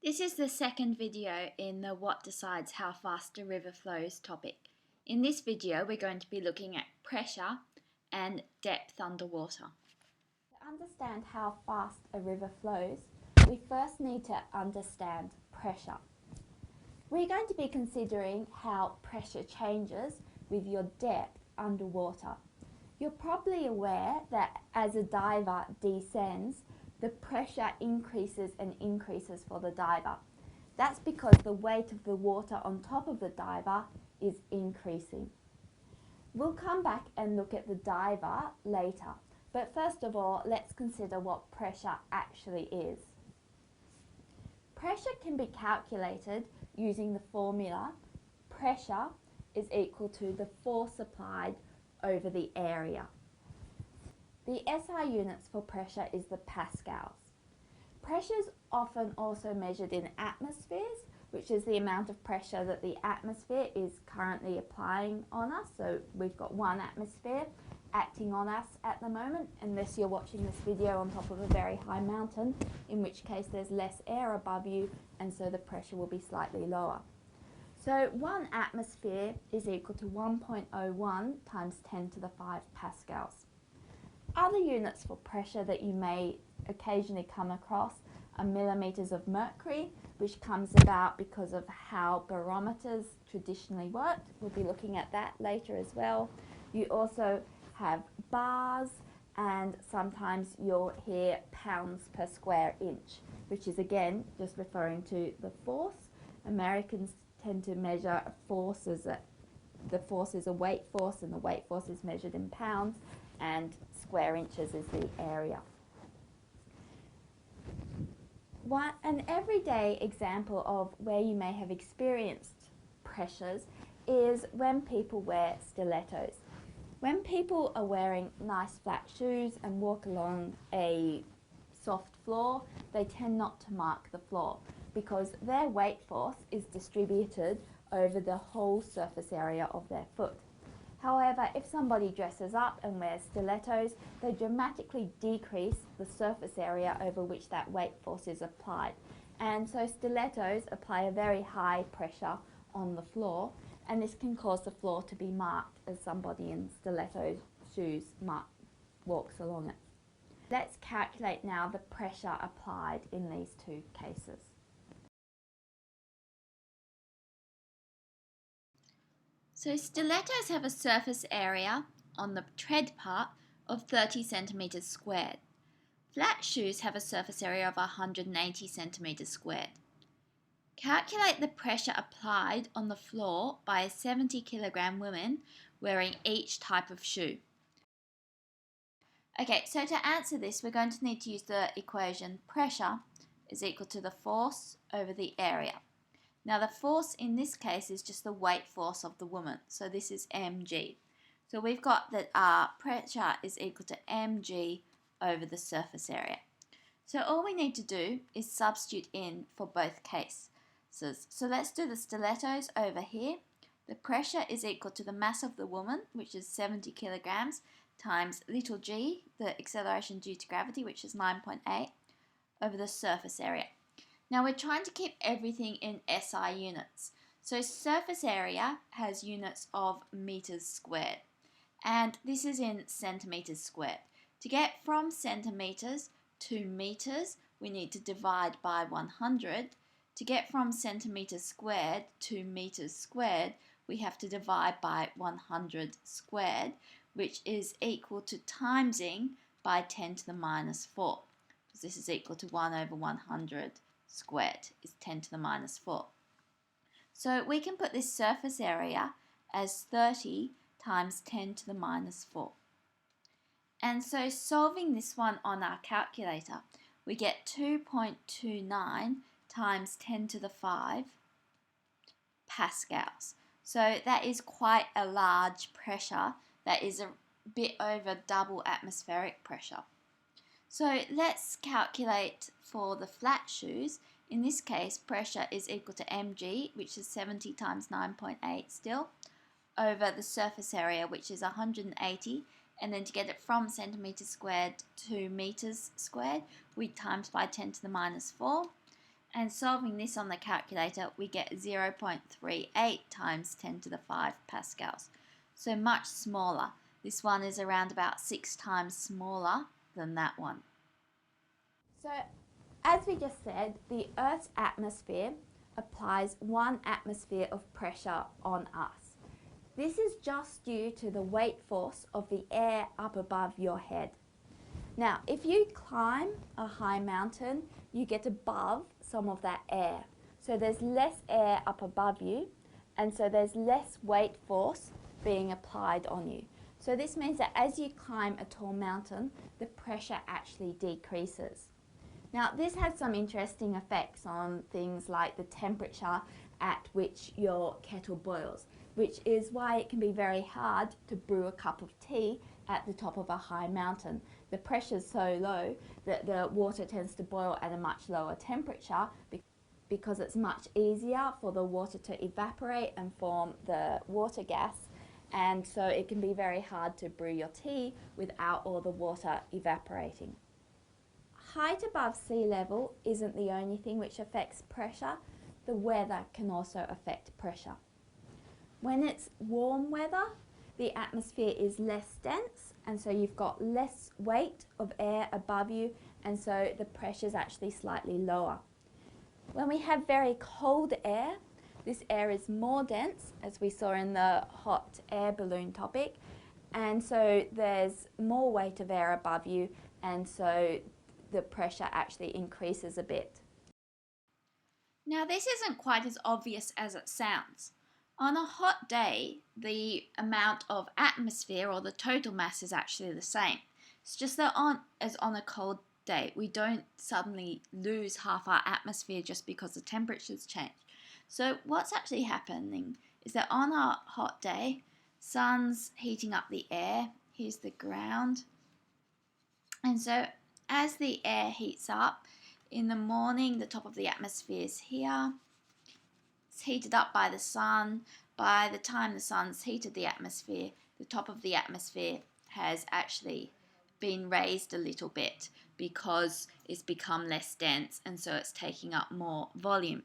This is the second video in the What Decides How Fast a River Flows topic. In this video we're going to be looking at pressure and depth underwater. To understand how fast a river flows, we first need to understand pressure. We're going to be considering how pressure changes with your depth underwater. You're probably aware that as a diver descends, the pressure increases and increases for the diver. That's because the weight of the water on top of the diver is increasing. We'll come back and look at the diver later, but first of all, let's consider what pressure actually is. Pressure can be calculated using the formula pressure is equal to the force applied over the area. The SI units for pressure is the pascals. Pressure is often also measured in atmospheres, which is the amount of pressure that the atmosphere is currently applying on us. So we've got one atmosphere acting on us at the moment, unless you're watching this video on top of a very high mountain, in which case there's less air above you and so the pressure will be slightly lower. So 1 atmosphere is equal to 1.01 times 10 to the 5 pascals. Other units for pressure that you may occasionally come across are millimeters of mercury, which comes about because of how barometers traditionally worked. We'll be looking at that later as well. You also have bars, and sometimes you'll hear pounds per square inch, which is again just referring to the force. Americans tend to measure force as the force is a weight force, and the weight force is measured in pounds, and square inches is the area. An everyday example of where you may have experienced pressures is when people wear stilettos. When people are wearing nice flat shoes and walk along a soft floor, they tend not to mark the floor because their weight force is distributed over the whole surface area of their foot. However, if somebody dresses up and wears stilettos, they dramatically decrease the surface area over which that weight force is applied. And so stilettos apply a very high pressure on the floor, and this can cause the floor to be marked as somebody in stiletto shoes walks along it. Let's calculate now the pressure applied in these two cases. So stilettos have a surface area on the tread part of 30 centimeters squared. Flat shoes have a surface area of 180 centimeters squared. Calculate the pressure applied on the floor by a 70 kilogram woman wearing each type of shoe. Okay, so to answer this, we're going to need to use the equation pressure is equal to the force over the area. Now the force in this case is just the weight force of the woman, so this is mg. So we've got that our pressure is equal to mg over the surface area. So all we need to do is substitute in for both cases. So let's do the stilettos over here. The pressure is equal to the mass of the woman, which is 70 kilograms, times little g, the acceleration due to gravity, which is 9.8, over the surface area. Now we're trying to keep everything in SI units. So surface area has units of meters squared, and this is in centimeters squared. To get from centimeters to meters, we need to divide by 100. To get from centimeters squared to meters squared, we have to divide by 100 squared, which is equal to timesing by 10 to the minus 4, because this is equal to 1 over 100 squared is 10 to the minus 4. So we can put this surface area as 30 times 10 to the minus 4. And so solving this one on our calculator, we get 2.29 times 10 to the 5 pascals. So that is quite a large pressure. That is a bit over double atmospheric pressure. So let's calculate for the flat shoes. In this case, pressure is equal to mg, which is 70 times 9.8 still, over the surface area, which is 180. And then to get it from centimeters squared to meters squared, we times by 10 to the minus 4. And solving this on the calculator, we get 0.38 times 10 to the 5 pascals. So much smaller. This one is around about 6 times smaller than that one. So, as we just said, the Earth's atmosphere applies 1 atmosphere of pressure on us. This is just due to the weight force of the air up above your head. Now, if you climb a high mountain, you get above some of that air. So there's less air up above you, and so there's less weight force being applied on you. So this means that as you climb a tall mountain, the pressure actually decreases. Now, this has some interesting effects on things like the temperature at which your kettle boils, which is why it can be very hard to brew a cup of tea at the top of a high mountain. The pressure is so low that the water tends to boil at a much lower temperature because it's much easier for the water to evaporate and form the water gas, and so it can be very hard to brew your tea without all the water evaporating. Height above sea level isn't the only thing which affects pressure. The weather can also affect pressure. When it's warm weather, the atmosphere is less dense, and so you've got less weight of air above you, and so the pressure is actually slightly lower. When we have very cold air, this air is more dense, as we saw in the hot air balloon topic, and so there's more weight of air above you, and so the pressure actually increases a bit. Now, this isn't quite as obvious as it sounds. On a hot day, the amount of atmosphere or the total mass is actually the same. It's just that on a cold day, we don't suddenly lose half our atmosphere just because the temperatures change. So what's actually happening is that on a hot day, sun's heating up the air. Here's the ground. And so as the air heats up, in the morning, the top of the atmosphere is here. It's heated up by the sun. By the time the sun's heated the atmosphere, the top of the atmosphere has actually been raised a little bit because it's become less dense, and so it's taking up more volume.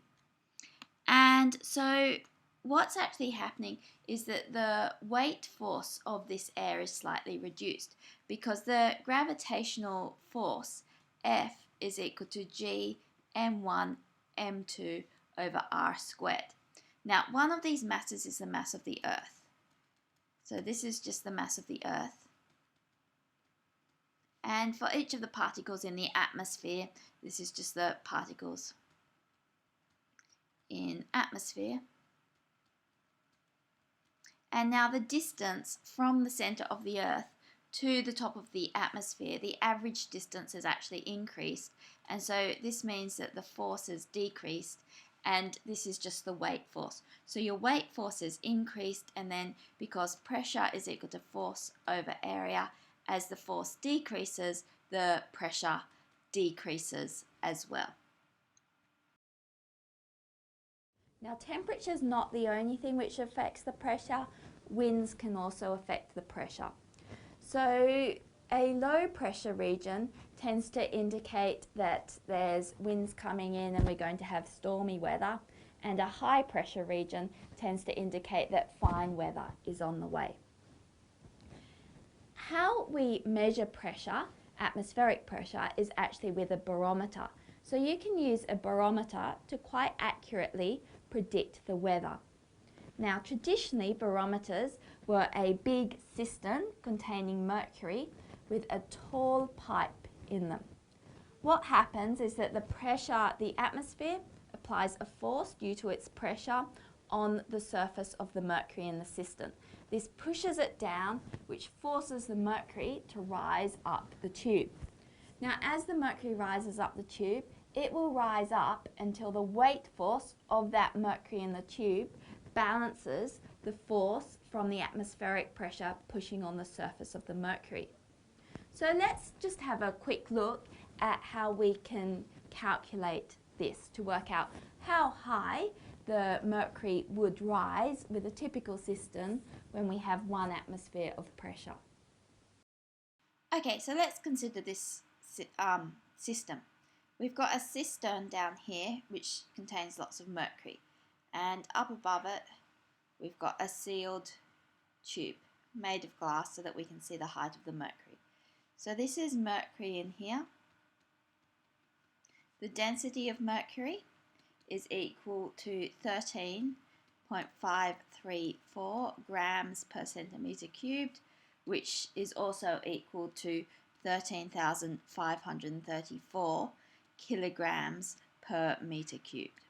And so what's actually happening is that the weight force of this air is slightly reduced because the gravitational force F is equal to G m1 m2 over r squared. Now, one of these masses is the mass of the Earth. So this is just the mass of the Earth. And for each of the particles in the atmosphere, this is just the particles in atmosphere. And now the distance from the center of the Earth to the top of the atmosphere, the average distance has actually increased, and so this means that the force has decreased, and this is just the weight force. So your weight force is increased, and then because pressure is equal to force over area, as the force decreases, the pressure decreases as well. Now, temperature is not the only thing which affects the pressure. Winds can also affect the pressure. So a low pressure region tends to indicate that there's winds coming in and we're going to have stormy weather, and a high pressure region tends to indicate that fine weather is on the way. How we measure pressure, atmospheric pressure, is actually with a barometer. So you can use a barometer to quite accurately predict the weather. Now, traditionally, barometers were a big cistern containing mercury with a tall pipe in them. What happens is that the atmosphere applies a force due to its pressure on the surface of the mercury in the cistern. This pushes it down, which forces the mercury to rise up the tube. Now, as the mercury rises up the tube, it will rise up until the weight force of that mercury in the tube balances the force from the atmospheric pressure pushing on the surface of the mercury. So let's just have a quick look at how we can calculate this to work out how high the mercury would rise with a typical cistern when we have 1 atmosphere of pressure. Okay, so let's consider this system. We've got a cistern down here which contains lots of mercury, and up above it we've got a sealed tube made of glass so that we can see the height of the mercury. So this is mercury in here. The density of mercury is equal to 13.534 grams per centimetre cubed, which is also equal to 13,534 kilograms per metre cubed.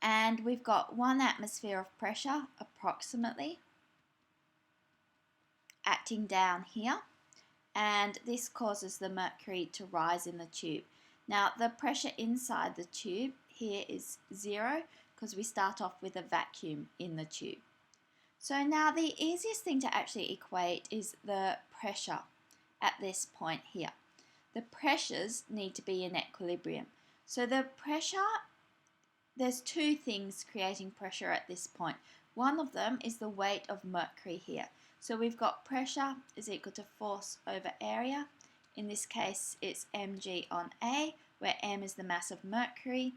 And we've got 1 atmosphere of pressure approximately acting down here, and this causes the mercury to rise in the tube. Now the pressure inside the tube here is 0 because we start off with a vacuum in the tube. So now the easiest thing to actually equate is the pressure at this point here. The pressures need to be in equilibrium. So the pressure, there's two things creating pressure at this point. One of them is the weight of mercury here. So we've got pressure is equal to force over area. In this case, it's mg on A, where m is the mass of mercury,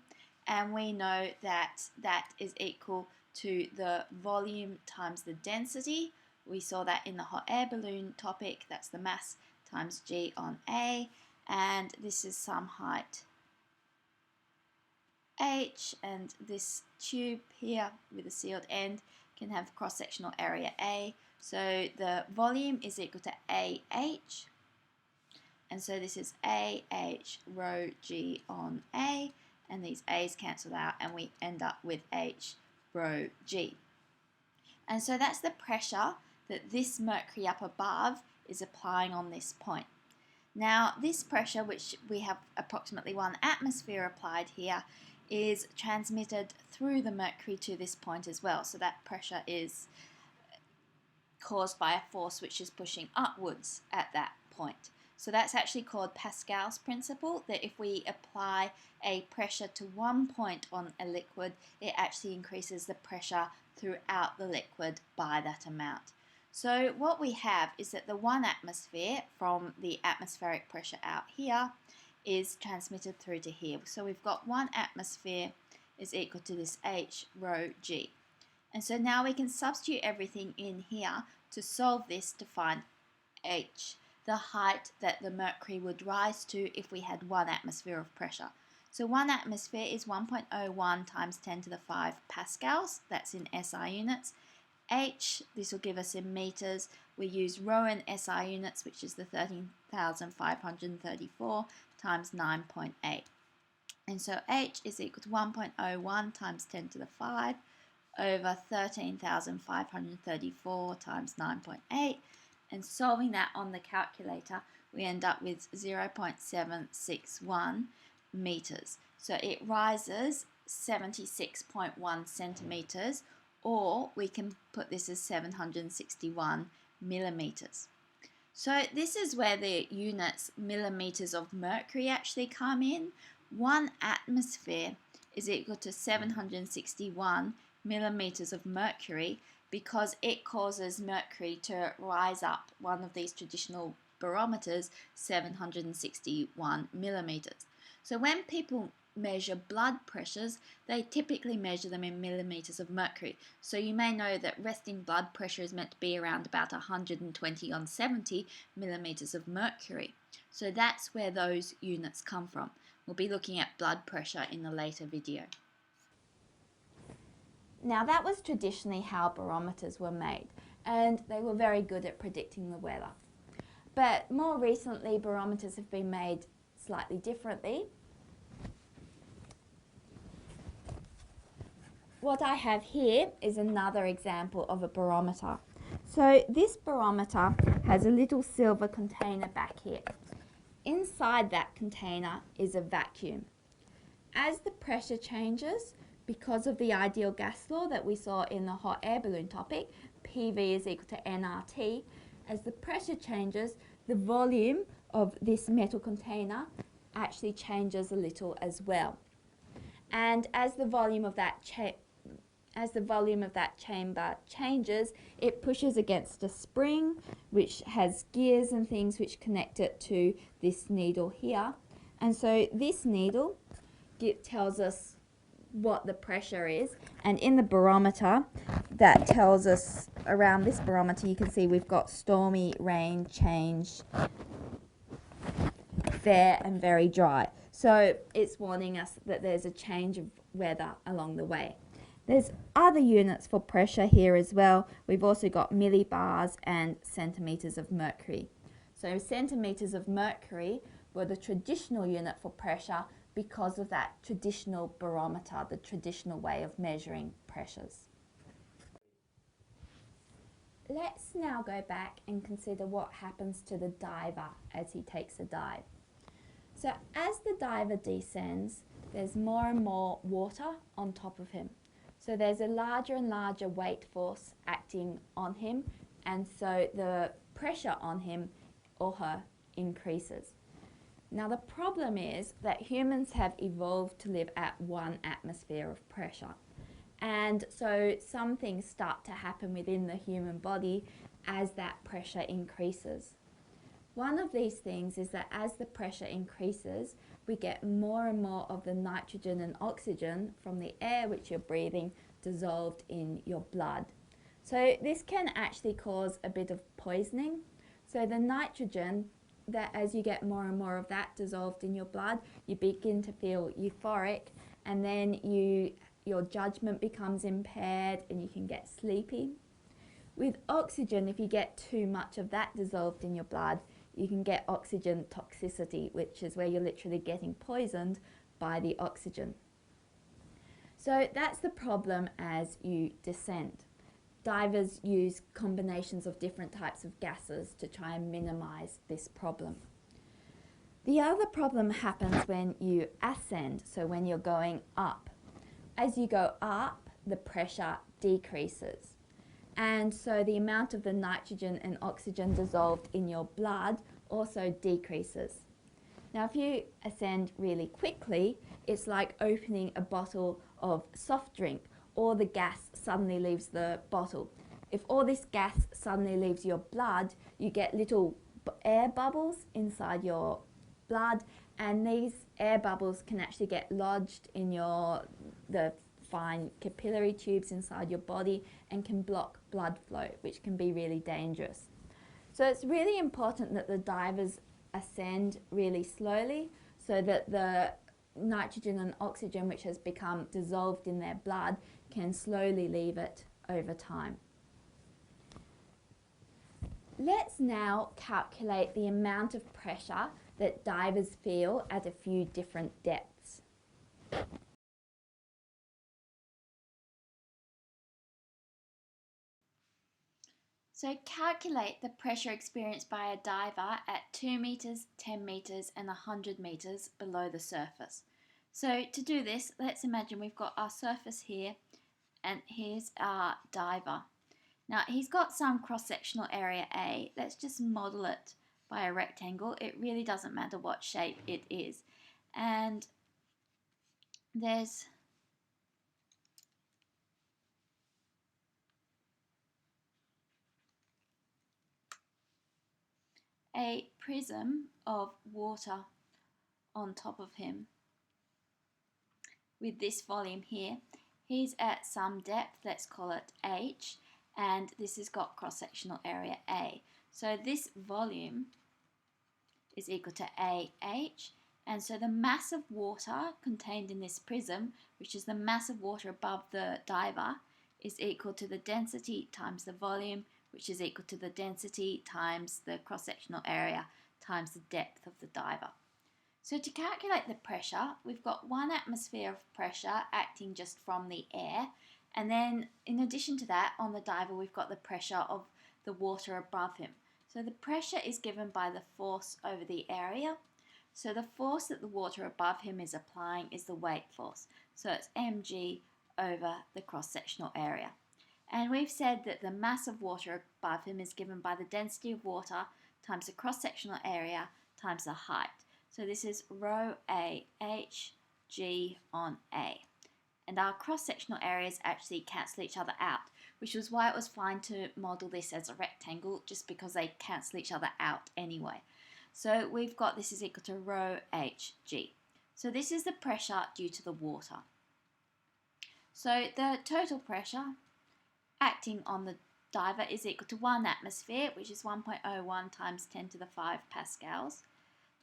and we know that that is equal to the volume times the density. We saw that in the hot air balloon topic. That's the mass times g on A, and this is some height h, and this tube here with a sealed end can have cross-sectional area A. So the volume is equal to AH, and so this is AH rho G on A, and these A's cancel out and we end up with H rho G. And so that's the pressure that this mercury up above is applying on this point. Now this pressure, which we have approximately 1 atmosphere applied here, is transmitted through the mercury to this point as well. So that pressure is caused by a force which is pushing upwards at that point. So that's actually called Pascal's principle, that if we apply a pressure to one point on a liquid, it actually increases the pressure throughout the liquid by that amount. So what we have is that the 1 atmosphere from the atmospheric pressure out here is transmitted through to here. So we've got 1 atmosphere is equal to this H rho G. And so now we can substitute everything in here to solve this to find H, the height that the mercury would rise to if we had 1 atmosphere of pressure. So 1 atmosphere is 1.01 times 10 to the 5 pascals, that's in SI units. H, this will give us in meters. We use rho in SI units, which is the 13,534 times 9.8. And so H is equal to 1.01 times 10 to the 5 over 13,534 times 9.8, and solving that on the calculator we end up with 0.761 meters. So it rises 76.1 centimeters, or we can put this as 761 millimeters. So this is where the units millimeters of mercury actually come in. 1 atmosphere is equal to 761 millimeters of mercury because it causes mercury to rise up one of these traditional barometers, 761 millimeters. So when people measure blood pressures, they typically measure them in millimeters of mercury. So you may know that resting blood pressure is meant to be around about 120 on 70 millimeters of mercury. So that's where those units come from. We'll be looking at blood pressure in a later video. Now that was traditionally how barometers were made, and they were very good at predicting the weather. But more recently, barometers have been made slightly differently. What I have here is another example of a barometer. So this barometer has a little silver container back here. Inside that container is a vacuum. As the pressure changes, because of the ideal gas law that we saw in the hot air balloon topic, PV is equal to nRT, as the pressure changes, the volume of this metal container actually changes a little as well. And as the volume of that chamber changes, it pushes against a spring which has gears and things which connect it to this needle here, And so this needle tells us what the pressure is, and in the barometer that tells us, around this barometer you can see we've got stormy, rain, change, fair and very dry. So it's warning us that there's a change of weather along the way. There's other units for pressure here as well. We've also got millibars and centimeters of mercury. So centimeters of mercury were the traditional unit for pressure because of that traditional barometer, the traditional way of measuring pressures. Let's now go back and consider what happens to the diver as he takes a dive. So as the diver descends, there's more and more water on top of him. So there's a larger and larger weight force acting on him, and so the pressure on him or her increases. Now the problem is that humans have evolved to live at 1 atmosphere of pressure. And so some things start to happen within the human body as that pressure increases. One of these things is that as the pressure increases, we get more and more of the nitrogen and oxygen from the air which you're breathing dissolved in your blood. So this can actually cause a bit of poisoning. So the nitrogen, that as you get more and more of that dissolved in your blood, you begin to feel euphoric, and then your judgment becomes impaired and you can get sleepy. With oxygen, if you get too much of that dissolved in your blood, you can get oxygen toxicity, which is where you're literally getting poisoned by the oxygen. So that's the problem as you descend. Divers use combinations of different types of gases to try and minimize this problem. The other problem happens when you ascend, so when you're going up. As you go up, the pressure decreases. And so the amount of the nitrogen and oxygen dissolved in your blood also decreases. Now if you ascend really quickly, it's like opening a bottle of soft drink. All the gas suddenly leaves the bottle. If all this gas suddenly leaves your blood, you get little air bubbles inside your blood, and these air bubbles can actually get lodged in the fine capillary tubes inside your body and can block blood flow, which can be really dangerous. So it's really important that the divers ascend really slowly so that the nitrogen and oxygen which has become dissolved in their blood can slowly leave it over time. Let's now calculate the amount of pressure that divers feel at a few different depths. So calculate the pressure experienced by a diver at 2 meters, 10 meters and 100 meters below the surface. So to do this, let's imagine we've got our surface here and here's our diver. Now he's got some cross-sectional area A. Let's just model it by a rectangle. It really doesn't matter what shape it is. And there's a prism of water on top of him with this volume here. He's at some depth, let's call it H, and this has got cross-sectional area A. So this volume is equal to AH, and so the mass of water contained in this prism, which is the mass of water above the diver, is equal to the density times the volume, which is equal to the density times the cross-sectional area times the depth of the diver. So to calculate the pressure, we've got 1 atmosphere of pressure acting just from the air, and then in addition to that, on the diver we've got the pressure of the water above him. So the pressure is given by the force over the area. So the force that the water above him is applying is the weight force. So it's mg over the cross-sectional area. And we've said that the mass of water above him is given by the density of water times the cross-sectional area times the height. So this is rho A H G on A. And our cross-sectional areas actually cancel each other out, which was why it was fine to model this as a rectangle, just because they cancel each other out anyway. So we've got this is equal to rho hg. So this is the pressure due to the water. So the total pressure acting on the diver is equal to 1 atmosphere, which is 1.01 times 10 to the 5 pascals,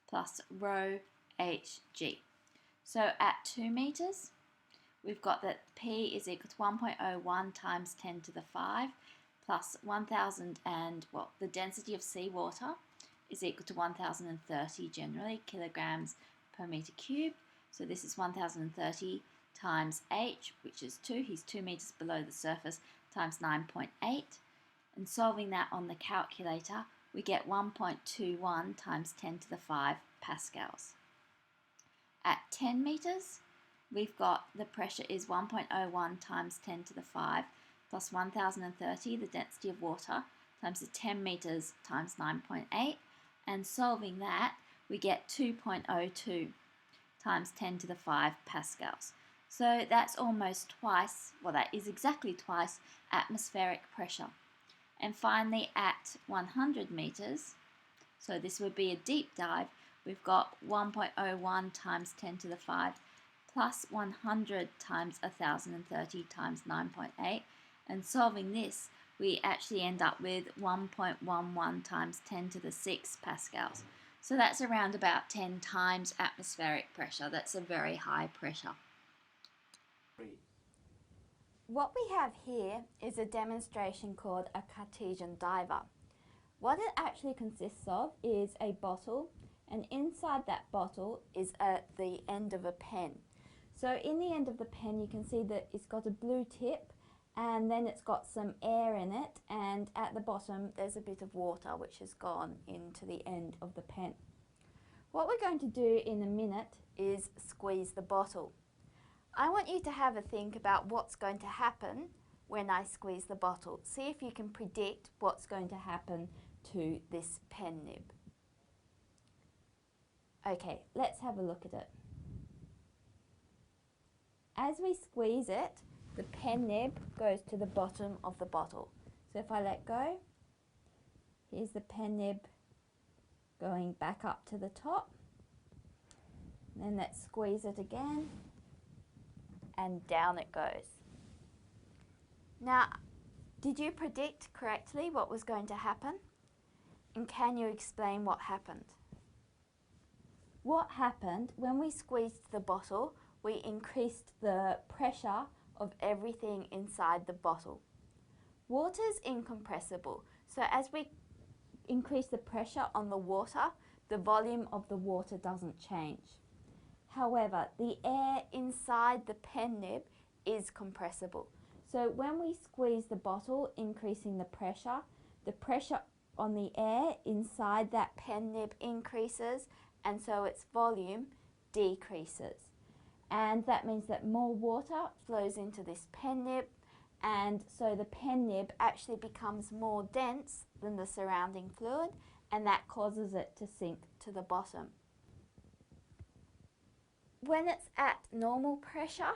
plus rho hg. So at 2 meters, we've got that P is equal to 1.01 times 10 to the 5 plus 1,000 and, well, the density of seawater is equal to 1,030 generally kilograms per meter cubed. So this is 1,030 times H, which is 2. He's 2 meters below the surface, times 9.8. And solving that on the calculator, we get 1.21 times 10 to the 5 pascals. At 10 meters, we've got the pressure is 1.01 times 10 to the 5 plus 1,030, the density of water, times the 10 meters times 9.8. And solving that, we get 2.02 times 10 to the 5 pascals. So that's almost twice, well, that is exactly twice atmospheric pressure. And finally, at 100 meters, so this would be a deep dive, we've got 1.01 times 10 to the 5 plus 100 times 1,030 times 9.8. And solving this, we actually end up with 1.11 times 10 to the 6 pascals. So that's around about 10 times atmospheric pressure. That's a very high pressure. What we have here is a demonstration called a Cartesian Diver. What it actually consists of is a bottle, and inside that bottle is the end of a pen. So in the end of the pen you can see that it's got a blue tip, and then it's got some air in it, and at the bottom there's a bit of water which has gone into the end of the pen. What we're going to do in a minute is squeeze the bottle. I want you to have a think about what's going to happen when I squeeze the bottle. See if you can predict what's going to happen to this pen nib. Okay, let's have a look at it. As we squeeze it, the pen nib goes to the bottom of the bottle. So if I let go, here's the pen nib going back up to the top. Then let's squeeze it again, and down it goes. Now, did you predict correctly what was going to happen? And can you explain what happened? What happened when we squeezed the bottle, we increased the pressure of everything inside the bottle. Water's incompressible, so as we increase the pressure on the water, the volume of the water doesn't change. However, the air inside the pen nib is compressible. So when we squeeze the bottle, increasing the pressure on the air inside that pen nib increases, and so its volume decreases. And that means that more water flows into this pen nib, and so the pen nib actually becomes more dense than the surrounding fluid, and that causes it to sink to the bottom. When it's at normal pressure,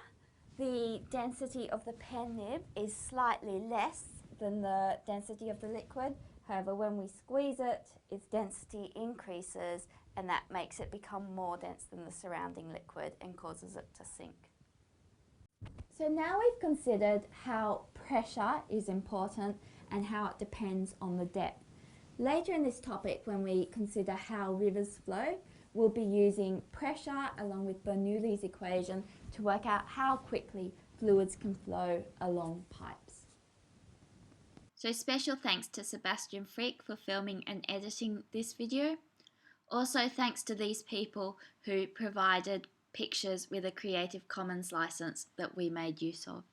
the density of the pen nib is slightly less than the density of the liquid. However, when we squeeze it, its density increases, and that makes it become more dense than the surrounding liquid and causes it to sink. So now we've considered how pressure is important and how it depends on the depth. Later in this topic, when we consider how rivers flow, we'll be using pressure along with Bernoulli's equation to work out how quickly fluids can flow along pipes. So special thanks to Sebastian Frick for filming and editing this video. Also thanks to these people who provided pictures with a Creative Commons license that we made use of.